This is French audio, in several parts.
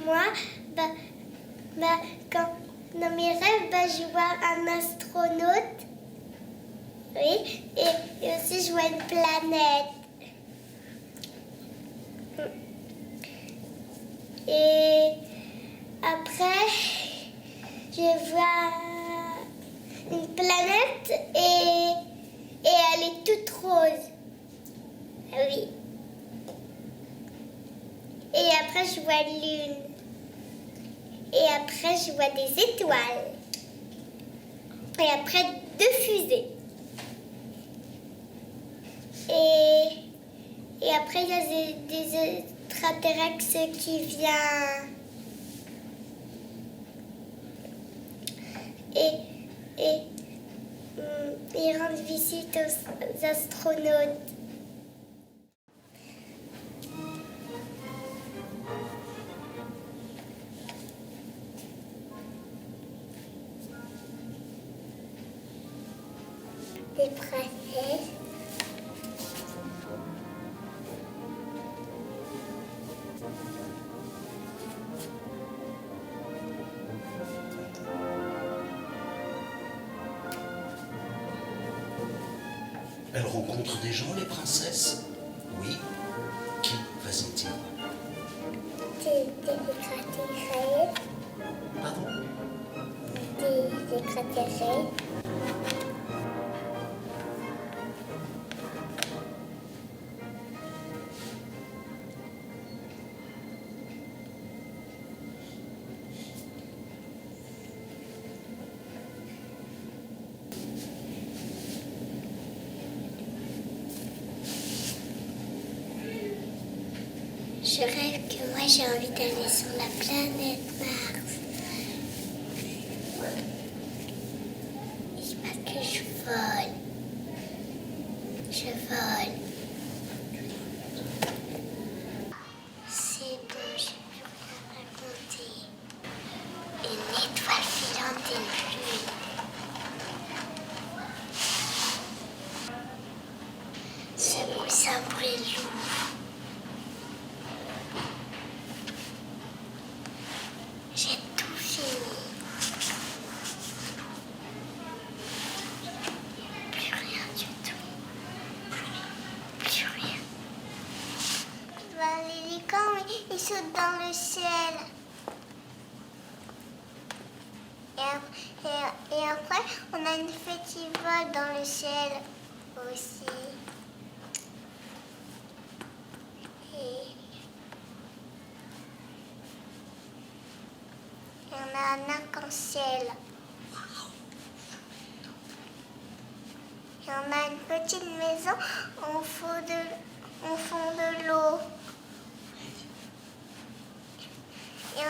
Moi, quand, dans mes rêves, je vois un astronaute. Oui, et aussi je vois une planète. Et après, je vois une planète et elle est toute rose. Oui. Et après, je vois une lune. Et après, je vois des étoiles. Et après, 2 fusées. Et après, il y a des extraterrestres qui viennent. Et ils rendent visite aux astronautes. Les princesses. Elle rencontre des gens, les princesses? Oui. Qui, vas-y, dis. Des extraterrestres. Pardon? Des extraterrestres. Je rêve que moi j'ai envie d'aller sur la planète Mars. Parce que je vole. Je vole. C'est beau, je peux rien raconter. Une étoile filante et une lune. Ce coussin brûle lourd. J'ai tout fini. Plus rien du tout. Plus rien. Les licornes, ils sautent dans le ciel. Et après, on a une fête qui vole dans le ciel aussi. Et on a un arc-en-ciel. Et on a une petite maison au fond de l'eau. Et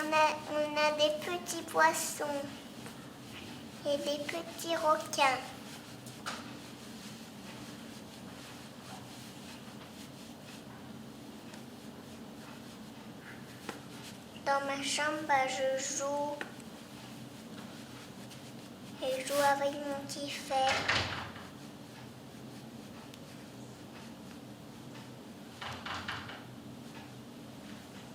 on a des petits poissons et des petits requins. Dans ma chambre, je joue. Et je joue avec mon petit frère.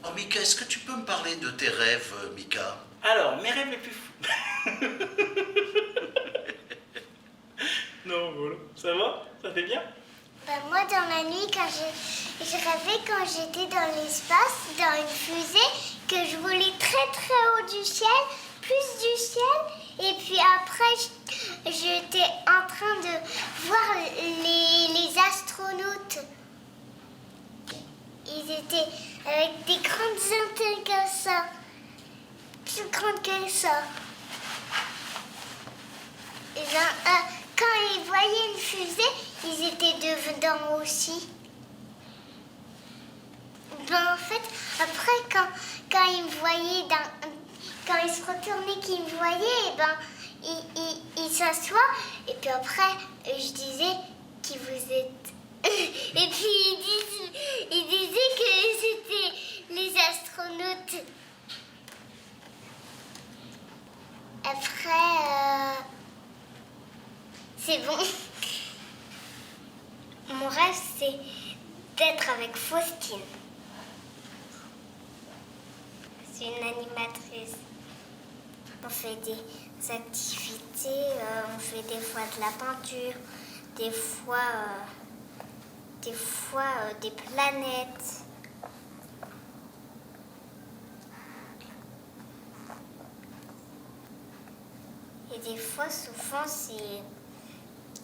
Oh, Mika, est-ce que tu peux me parler de tes rêves, Mika? Alors, mes rêves les plus fous. Non, voilà. Ça va? Ça fait bien? Moi, dans la nuit, je rêvais quand j'étais dans l'espace, dans une fusée, que je volais très très haut du ciel, plus du ciel, et puis après, j'étais en train de voir les astronautes. Ils étaient avec des grandes antennes comme ça, plus grandes que ça. Et quand ils voyaient une fusée, ils étaient dedans aussi. En fait, après, quand ils me voyaient, quand ils se retournaient, qu'ils me voyaient, ils s'assoient. Et puis après, je disais qui vous êtes. Et puis ils disaient que c'était les astronautes. Après, C'est bon. Mon rêve, c'est d'être avec Faustine. C'est une animatrice. On fait des activités, on fait des fois de la peinture, des fois des planètes. Et des fois, souvent, c'est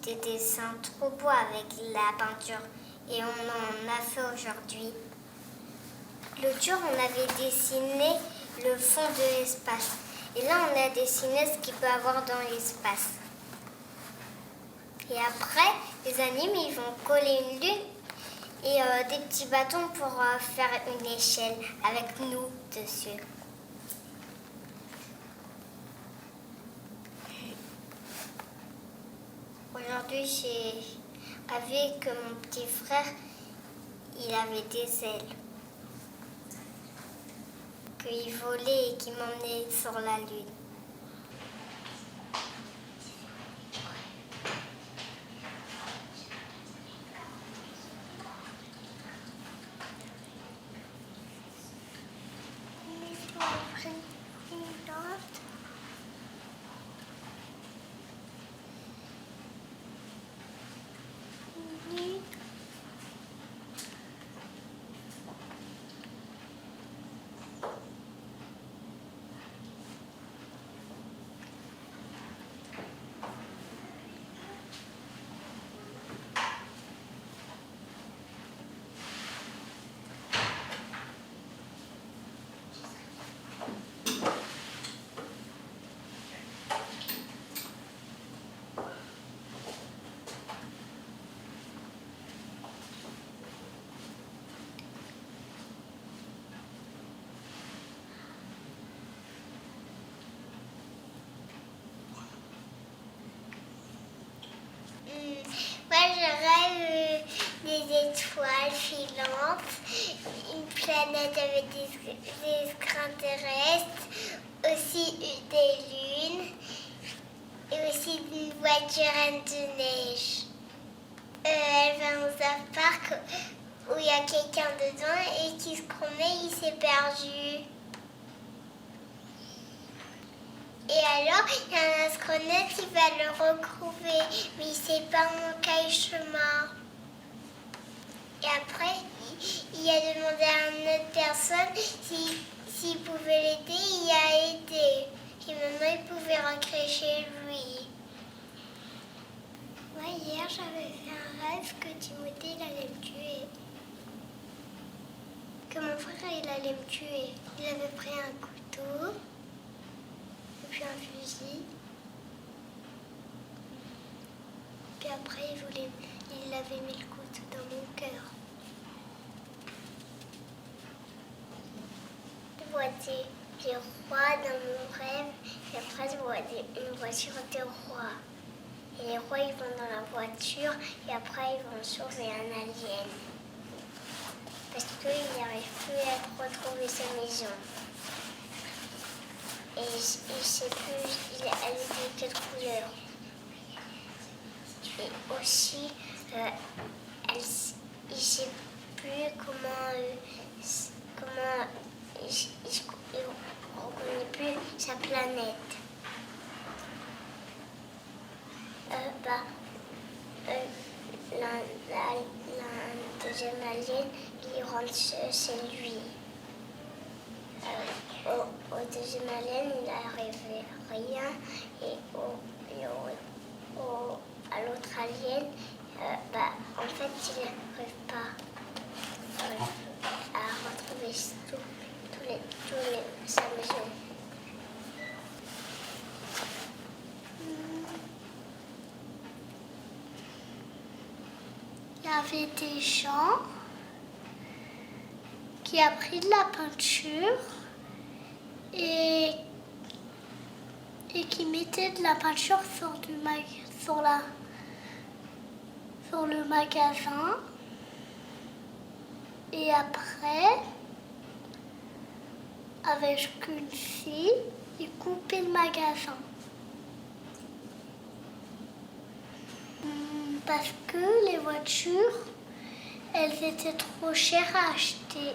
des dessins trop beaux avec la peinture. Et on en a fait aujourd'hui. L'autre jour, on avait dessiné le fond de l'espace. Et là, on a dessiné ce qu'il peut avoir dans l'espace. Et après, les animes, ils vont coller une lune et des petits bâtons pour faire une échelle avec nous dessus. Aujourd'hui, j'ai rêvé que mon petit frère, il avait des ailes. Qu'il volait et qu'il m'emmenait sur la lune. Moi, je rêve des étoiles filantes, une planète avec des extraterrestres, aussi des lunes et aussi une voiture reine de neige. Elle va dans un parc où il y a quelqu'un dedans et qui se promet, il s'est perdu. Et alors, il y a un astronaute qui va le retrouver, mais il ne sait pas en quel chemin. Et après, il a demandé à une autre personne s'il pouvait l'aider, il a aidé. Et maintenant, il pouvait rentrer chez lui. Moi, hier, j'avais fait un rêve que Timothée, il allait me tuer. Que mon frère, il allait me tuer. Il avait pris un couteau. Puis un fusil. Puis après, il avait mis le couteau dans mon cœur. Je vois des rois dans mon rêve. Et après, je vois une voiture de rois. Et les rois, ils vont dans la voiture. Et après, ils vont sauver un alien. Parce qu'il n'arrive plus à retrouver sa maison. Et il ne sait plus, elle est de quelle couleur. Et aussi, il ne sait plus comment il ne reconnaît plus sa planète. La deuxième alien, il rentre chez lui. Au deuxième alien, il n'arrivait rien. Et à l'autre alien, en fait, il n'arrive pas à retrouver sa maison. Il y avait des gens qui a pris de la peinture et qui mettaient de la peinture sur le magasin. Et après, avec une scie, ils coupaient le magasin. Parce que les voitures, elles étaient trop chères à acheter.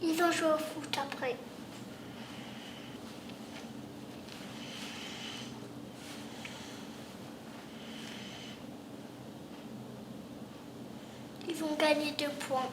Ils ont joué au foot après. Ils ont gagné 2 points.